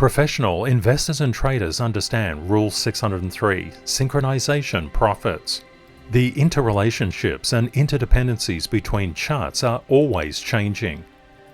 Professional investors and traders understand Rule 603, synchronization profits. The interrelationships and interdependencies between charts are always changing.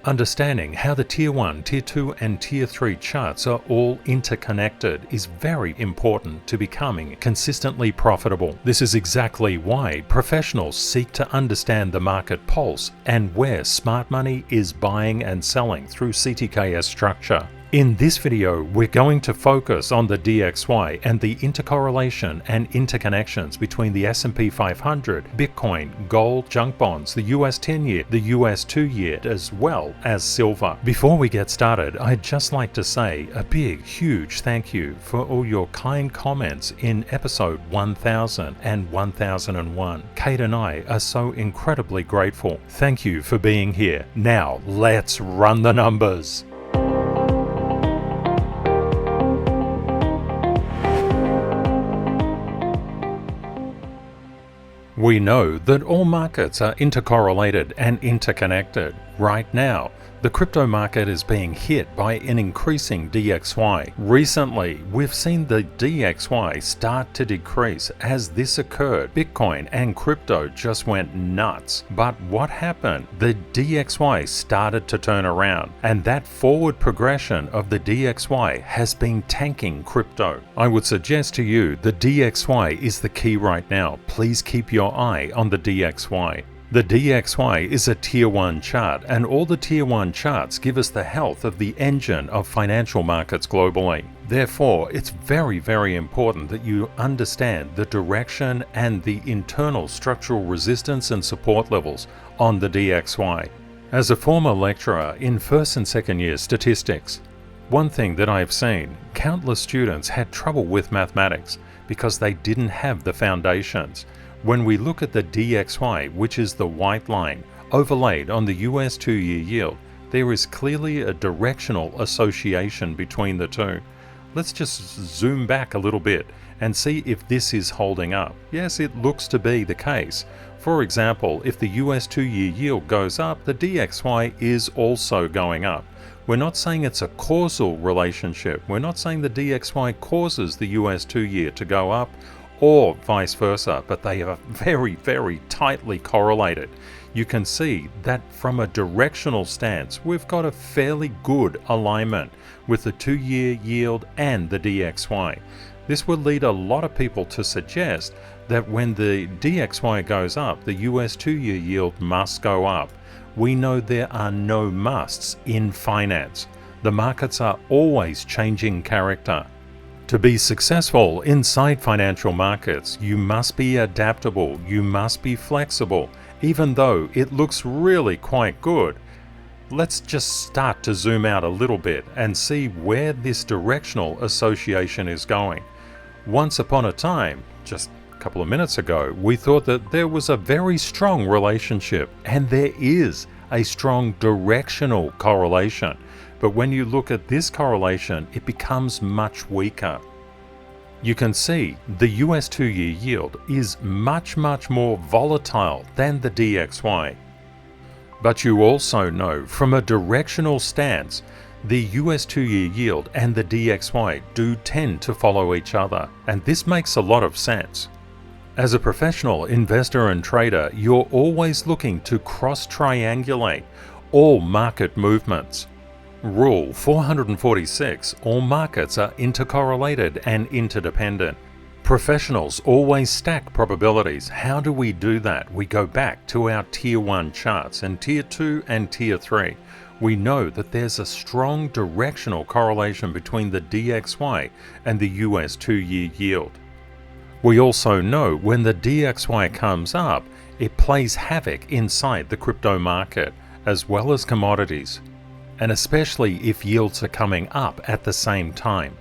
Understanding how the Tier 1, Tier 2 and Tier 3 charts are all interconnected is very important to becoming consistently profitable. This is exactly why professionals seek to understand the market pulse and where smart money is buying and selling through CTKS structure. In this video, we're going to focus on the DXY and the intercorrelation and interconnections between the S&P 500, Bitcoin, gold, junk bonds, the US 10-year, the US 2-year, as well as silver. Before we get started, I'd just like to say a big, huge thank you for all your kind comments in episode 1000 and 1001. Kate and I are so incredibly grateful. Thank you for being here. Now, let's run the numbers. We know that all markets are intercorrelated and interconnected. Right now, the crypto market is being hit by an increasing DXY. Recently, we've seen the DXY start to decrease. As this occurred, Bitcoin and crypto just went nuts. But what happened? The DXY started to turn around, and that forward progression of the DXY has been tanking crypto. I would suggest to you the DXY is the key right now. Please keep your eye on the DXY. The DXY is a Tier 1 chart, and all the Tier 1 charts give us the health of the engine of financial markets globally. Therefore, it's very, very important that you understand the direction and the internal structural resistance and support levels on the DXY. As a former lecturer in first and second year statistics, one thing that I've seen, countless students had trouble with mathematics because they didn't have the foundations. When we look at the DXY, which is the white line, overlaid on the US 2-year yield, there is clearly a directional association between the two. Let's just zoom back a little bit and see if this is holding up. Yes, it looks to be the case. For example, if the US 2-year yield goes up, the DXY is also going up. We're not saying it's a causal relationship. We're not saying the DXY causes the US 2-year to go up or vice versa, but they are very, very tightly correlated. You can see that from a directional stance, we've got a fairly good alignment with the 2-year yield and the DXY. This would lead a lot of people to suggest that when the DXY goes up, the US 2-year yield must go up. We know there are no musts in finance. The markets are always changing character. To be successful inside financial markets, you must be adaptable, you must be flexible, even though it looks really quite good. Let's just start to zoom out a little bit and see where this directional association is going. Once upon a time, just a couple of minutes ago, we thought that there was a very strong relationship, and there is a strong directional correlation. But when you look at this correlation, it becomes much weaker. You can see the US 2-year yield is much more volatile than the DXY. But you also know from a directional stance, the US 2-year yield and the DXY do tend to follow each other, and this makes a lot of sense. As a professional investor and trader, you're always looking to cross-triangulate all market movements. Rule 446, all markets are intercorrelated and interdependent. Professionals always stack probabilities. How do we do that? We go back to our Tier 1 charts and Tier 2 and Tier 3. We know that there's a strong directional correlation between the DXY and the US 2-year yield. We also know when the DXY comes up, it plays havoc inside the crypto market, as well as commodities, and especially if yields are coming up at the same time.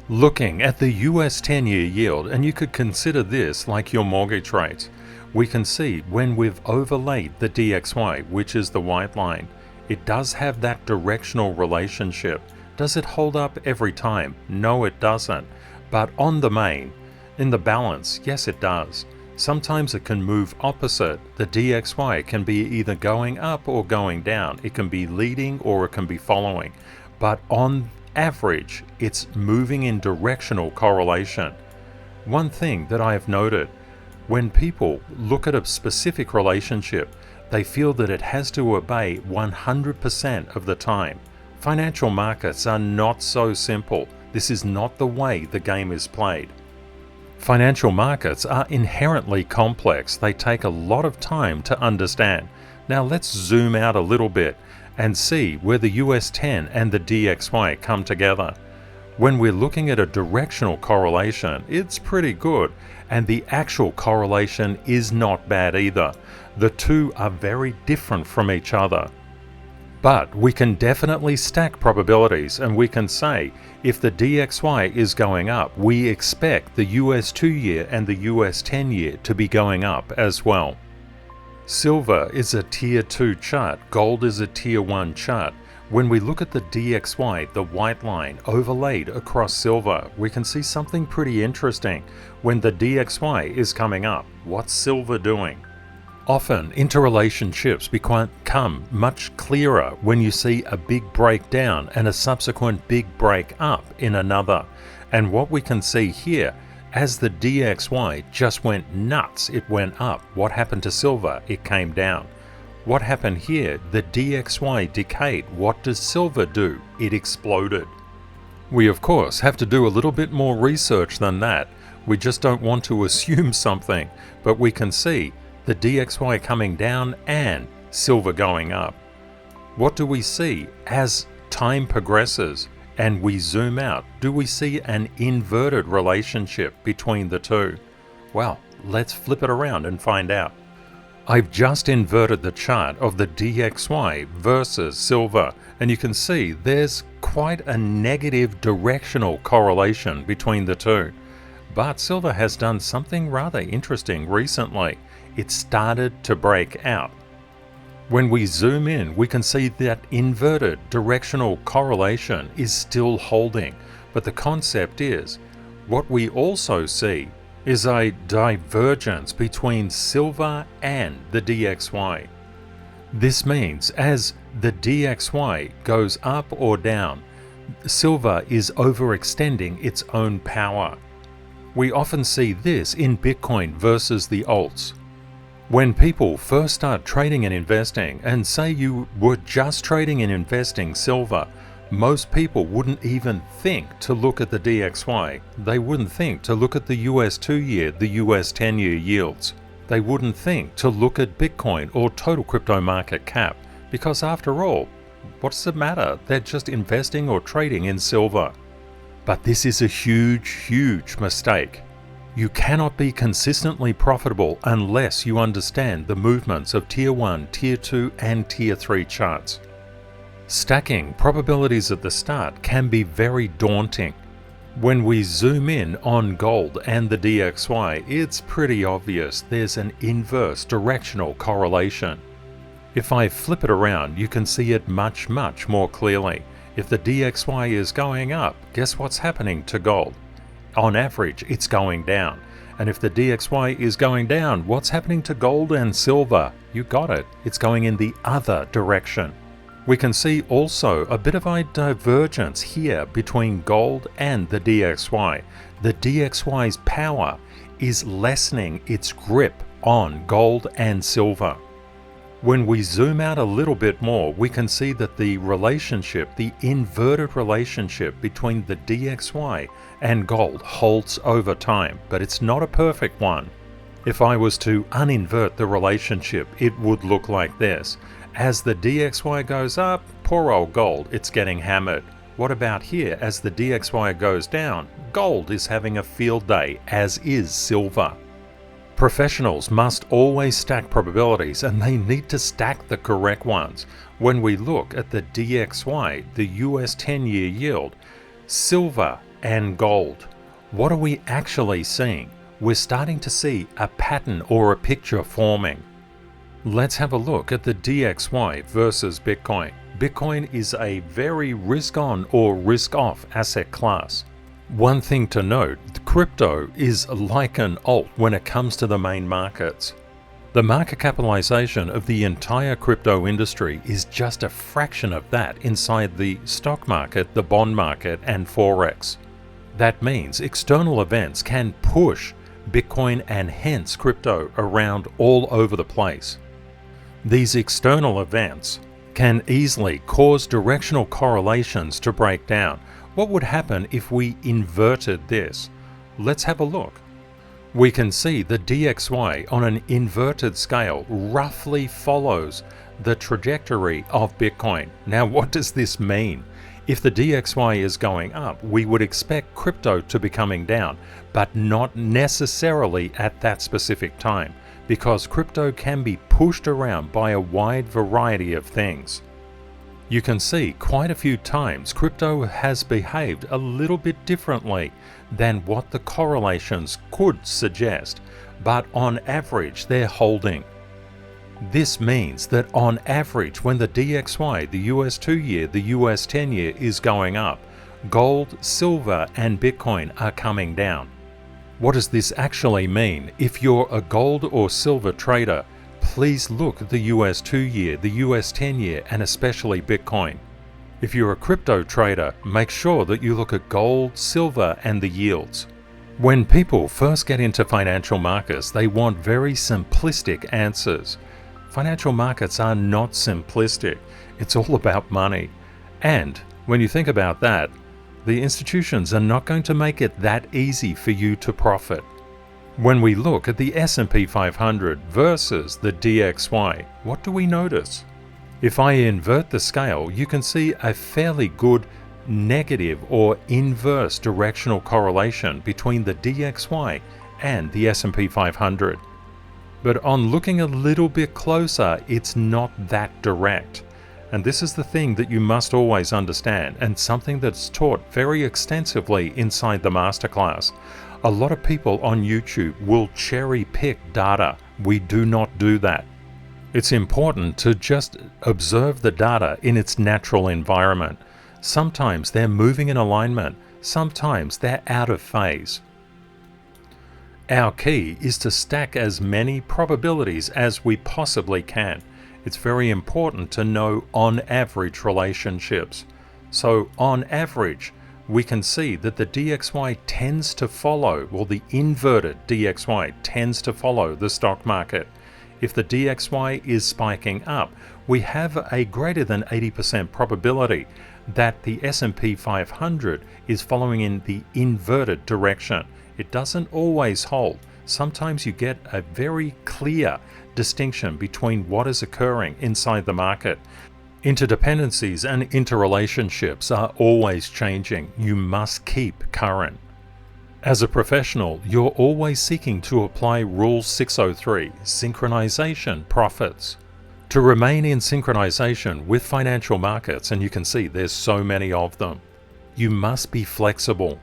Looking at the US 10-year yield, and you could consider this like your mortgage rates, we can see when we've overlaid the DXY, which is the white line, it does have that directional relationship. Does it hold up every time? No, it doesn't. But on the main, in the balance, yes it does. Sometimes it can move opposite. The DXY can be either going up or going down. It can be leading or it can be following. But on average, it's moving in directional correlation. One thing that I have noted, when people look at a specific relationship, they feel that it has to obey 100% of the time. Financial markets are not so simple. This is not the way the game is played. Financial markets are inherently complex. They take a lot of time to understand. Now let's zoom out a little bit and see where the US 10 and the DXY come together. When we're looking at a directional correlation, it's pretty good, and the actual correlation is not bad either. The two are very different from each other. But we can definitely stack probabilities, and we can say if the DXY is going up, we expect the US 2-year and the US 10-year to be going up as well. Silver is a tier 2 chart, gold is a tier 1 chart. When we look at the DXY, the white line overlaid across silver, we can see something pretty interesting. When the DXY is coming up, what's silver doing? Often, interrelationships become much clearer when you see a big breakdown and a subsequent big break up in another. And what we can see here, as the DXY just went nuts, it went up. What happened to silver? It came down. What happened here? The DXY decayed. What does silver do? It exploded. We of course have to do a little bit more research than that. We just don't want to assume something, but we can see the DXY coming down and silver going up. What do we see as time progresses and we zoom out? Do we see an inverted relationship between the two? Well, let's flip it around and find out. I've just inverted the chart of the DXY versus silver, and you can see there's quite a negative directional correlation between the two. But silver has done something rather interesting recently. It started to break out. When we zoom in, we can see that inverted directional correlation is still holding. But the concept is, what we also see is a divergence between silver and the DXY. This means as the DXY goes up or down, silver is overextending its own power. We often see this in Bitcoin versus the alts. When people first start trading and investing, and say you were just trading and investing silver, most people wouldn't even think to look at the DXY. They wouldn't think to look at the US 2-year, the US 10-year yields. They wouldn't think to look at Bitcoin or total crypto market cap, because after all, what's the matter? They're just investing or trading in silver. But this is a huge mistake. You cannot be consistently profitable unless you understand the movements of Tier 1, Tier 2 and Tier 3 charts. Stacking probabilities at the start can be very daunting. When we zoom in on gold and the DXY, it's pretty obvious there's an inverse directional correlation. If I flip it around, you can see it much more clearly. If the DXY is going up, guess what's happening to gold? On average, it's going down. And if the DXY is going down, what's happening to gold and silver? You got it. It's going in the other direction. We can see also a bit of a divergence here between gold and the DXY. The DXY's power is lessening its grip on gold and silver. When we zoom out a little bit more, we can see that the relationship, the inverted relationship between the DXY and gold holds over time, but it's not a perfect one. If I was to uninvert the relationship, it would look like this. As the DXY goes up, poor old gold, it's getting hammered. What about here? As the DXY goes down, gold is having a field day, as is silver. Professionals must always stack probabilities, and they need to stack the correct ones. When we look at the DXY, the US 10-year yield, silver and gold, what are we actually seeing? We're starting to see a pattern or a picture forming. Let's have a look at the DXY versus Bitcoin. Bitcoin is a very risk-on or risk-off asset class. One thing to note, crypto is like an alt when it comes to the main markets. The market capitalization of the entire crypto industry is just a fraction of that inside the stock market, the bond market, and Forex. That means external events can push Bitcoin and hence crypto around all over the place. These external events can easily cause directional correlations to break down. What would happen if we inverted this? Let's have a look. We can see the DXY on an inverted scale roughly follows the trajectory of Bitcoin. Now, what does this mean? If the DXY is going up, we would expect crypto to be coming down, but not necessarily at that specific time, because crypto can be pushed around by a wide variety of things. You can see quite a few times crypto has behaved a little bit differently than what the correlations could suggest, but on average they're holding. This means that on average when the DXY, the US 2-year, the US 10-year is going up, gold, silver and Bitcoin are coming down. What does this actually mean? If you're a gold or silver trader, please look at the US 2-year, the US 10-year, and especially Bitcoin. If you're a crypto trader, make sure that you look at gold, silver, and the yields. When people first get into financial markets, they want very simplistic answers. Financial markets are not simplistic. It's all about money. And when you think about that, the institutions are not going to make it that easy for you to profit. When we look at the S&P 500 versus the DXY, what do we notice? If I invert the scale, you can see a fairly good negative or inverse directional correlation between the DXY and the S&P 500. But on looking a little bit closer, it's not that direct. And this is the thing that you must always understand, and something that's taught very extensively inside the masterclass. A lot of people on YouTube will cherry pick data. We do not do that. It's important to just observe the data in its natural environment. Sometimes they're moving in alignment, sometimes they're out of phase. Our key is to stack as many probabilities as we possibly can. It's very important to know on average relationships. So on average, we can see that the DXY tends to follow, or the inverted DXY tends to follow the stock market. If the DXY is spiking up, we have a greater than 80% probability that the S&P 500 is following in the inverted direction. It doesn't always hold. Sometimes you get a very clear distinction between what is occurring inside the market. Interdependencies and interrelationships are always changing. You must keep current. As a professional, you're always seeking to apply Rule 603, synchronization profits. To remain in synchronization with financial markets, and you can see there's so many of them, you must be flexible.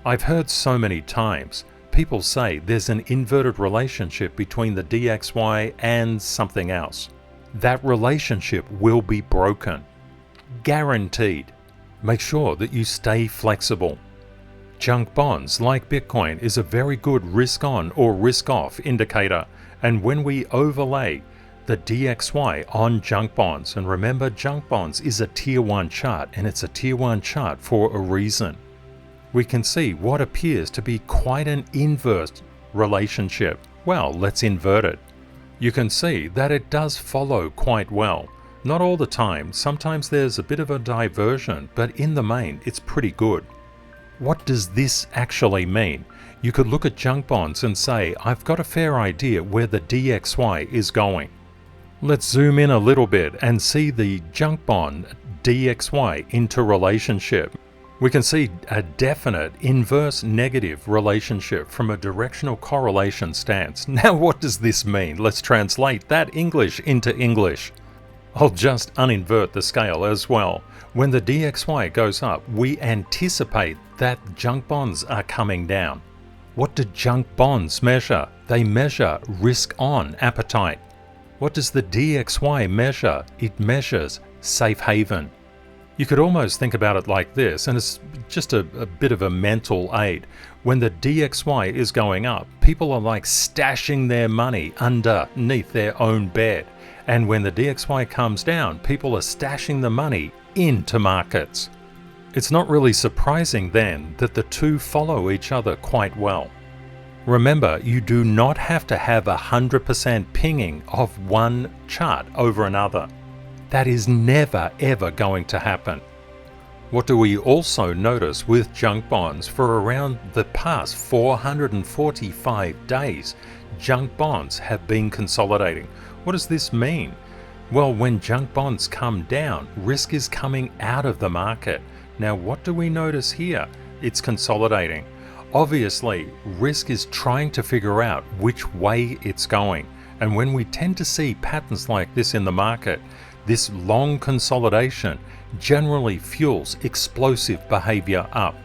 I've heard so many times people say there's an inverted relationship between the DXY and something else. That relationship will be broken. Guaranteed. Make sure that you stay flexible. Junk bonds like Bitcoin is a very good risk-on or risk-off indicator, and when we overlay the DXY on junk bonds, and remember junk bonds is a tier 1 chart, and it's a tier 1 chart for a reason, we can see what appears to be quite an inverse relationship. Well, let's invert it. You can see that it does follow quite well. Not all the time, sometimes there's a bit of a diversion, but in the main it's pretty good. What does this actually mean? You could look at junk bonds and say, I've got a fair idea where the DXY is going. Let's zoom in a little bit and see the junk bond DXY interrelationship. We can see a definite inverse negative relationship from a directional correlation stance. Now what does this mean? Let's translate that English into English. I'll just uninvert the scale as well. When the DXY goes up, we anticipate that junk bonds are coming down. What do junk bonds measure? They measure risk-on appetite. What does the DXY measure? It measures safe haven. You could almost think about it like this, and it's just a bit of a mental aid. When the DXY is going up, people are like stashing their money underneath their own bed. And when the DXY comes down, people are stashing the money into markets. It's not really surprising then that the two follow each other quite well. Remember, you do not have to have 100% pinging of one chart over another. That is never ever going to happen. What do we also notice with junk bonds? For around the past 445 days, junk bonds have been consolidating. What does this mean? Well, when junk bonds come down, risk is coming out of the market. Now, what do we notice here? It's consolidating. Obviously, risk is trying to figure out which way it's going. And when we tend to see patterns like this in the market, this long consolidation generally fuels explosive behavior up.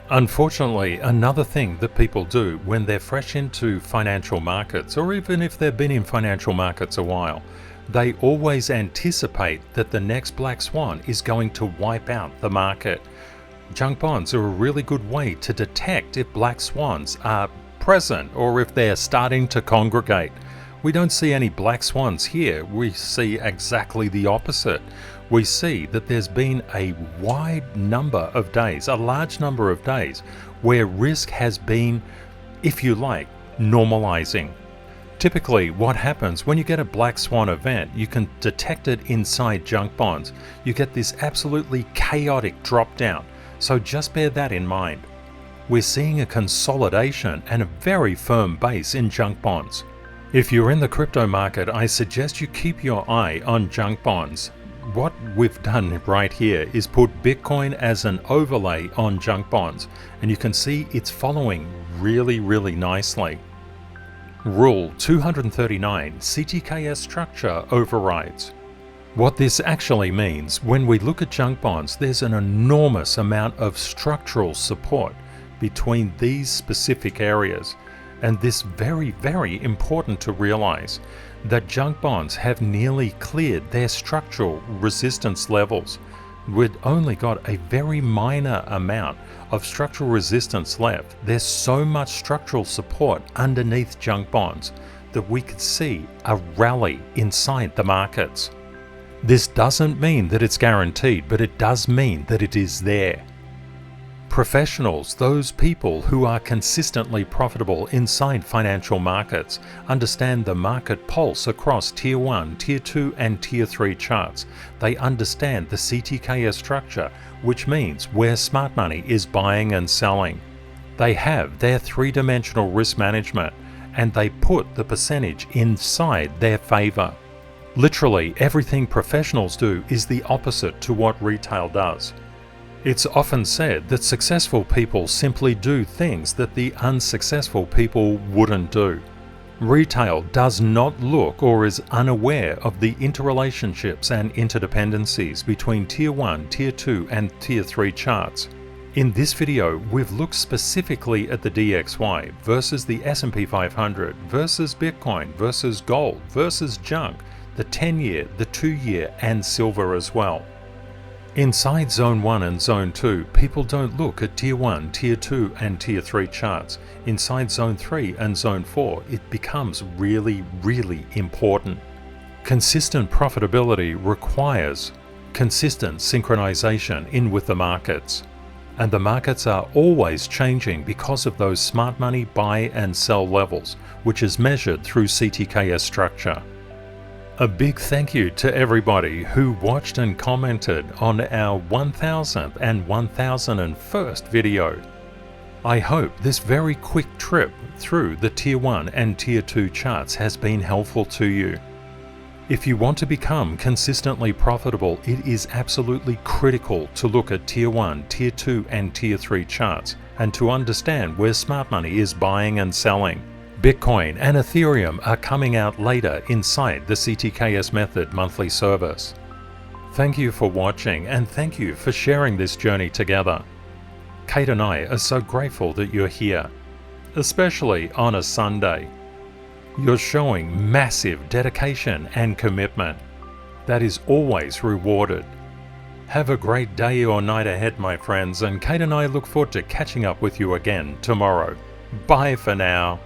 Unfortunately, another thing that people do when they're fresh into financial markets, or even if they've been in financial markets a while, they always anticipate that the next black swan is going to wipe out the market. Junk bonds are a really good way to detect if black swans are present or if they're starting to congregate. We don't see any black swans here. We see exactly the opposite. We see that there's been a wide number of days, a large number of days, where risk has been, if you like, normalizing. Typically, what happens when you get a black swan event, you can detect it inside junk bonds. You get this absolutely chaotic drop down. So just bear that in mind. We're seeing a consolidation and a very firm base in junk bonds. If you're in the crypto market, I suggest you keep your eye on junk bonds. What we've done right here is put Bitcoin as an overlay on junk bonds, and you can see it's following really, really nicely. Rule 239, CTKS structure overrides. What this actually means, when we look at junk bonds, there's an enormous amount of structural support between these specific areas. And this very, very important to realize that junk bonds have nearly cleared their structural resistance levels. We've only got a very minor amount of structural resistance left. There's so much structural support underneath junk bonds that we could see a rally inside the markets. This doesn't mean that it's guaranteed, but it does mean that it is there. Professionals, those people who are consistently profitable inside financial markets, understand the market pulse across Tier 1, Tier 2 and Tier 3 charts. They understand the CTKS structure, which means where smart money is buying and selling. They have their three-dimensional risk management, and they put the percentage inside their favor. Literally everything professionals do is the opposite to what retail does. It's often said that successful people simply do things that the unsuccessful people wouldn't do. Retail does not look or is unaware of the interrelationships and interdependencies between Tier 1, Tier 2 and Tier 3 charts. In this video, we've looked specifically at the DXY versus the S&P 500 versus Bitcoin versus gold versus junk, the 10-year, the 2-year and silver as well. Inside Zone 1 and Zone 2, people don't look at Tier 1, Tier 2 and Tier 3 charts. Inside Zone 3 and Zone 4, it becomes really, really important. Consistent profitability requires consistent synchronization in with the markets. And the markets are always changing because of those smart money buy and sell levels, which is measured through CTKS structure. A big thank you to everybody who watched and commented on our 1000th and 1001st video. I hope this very quick trip through the Tier 1 and Tier 2 charts has been helpful to you. If you want to become consistently profitable, it is absolutely critical to look at Tier 1, Tier 2 and Tier 3 charts and to understand where smart money is buying and selling. Bitcoin and Ethereum are coming out later inside the CTKS Method monthly service. Thank you for watching and thank you for sharing this journey together. Kate and I are so grateful that you're here, especially on a Sunday. You're showing massive dedication and commitment. That is always rewarded. Have a great day or night ahead, my friends, and Kate and I look forward to catching up with you again tomorrow. Bye for now.